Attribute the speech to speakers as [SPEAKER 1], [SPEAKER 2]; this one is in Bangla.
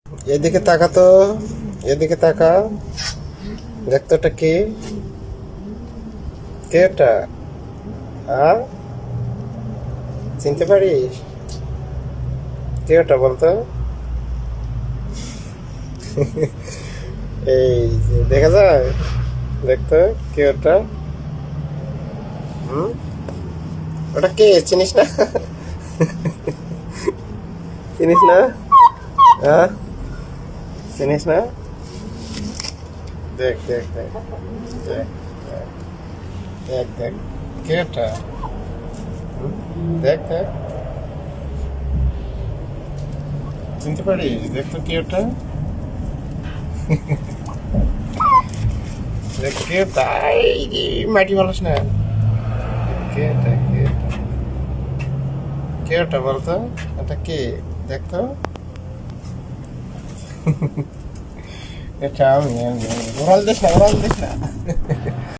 [SPEAKER 1] এদিকে তাকা তো, এদিকে তাকা, দেখতো ওটা কে? কে ওটা? চিনতে পারিস? কে ওটা বলতো? এই যে দেখা যায়, দেখতো কে ওটা? হুম, ওটা কে চিনিস না? চিনিস না? হ্যাঁ, চিনিস না? দেখ দেখ দেখ দেখ দেখ দেখ, কে ওটা? দেখ দেখ, চিনতে পারিস? দেখ তো কে ওটা? দেখ কে ওটা? এই যে মাটি বলস না, কে ওটা? কে ওটা? কে ওটা বলতো? এটা কে? দেখতো, এটা আমি, উড়াল দিস না, উড়াল দিস না।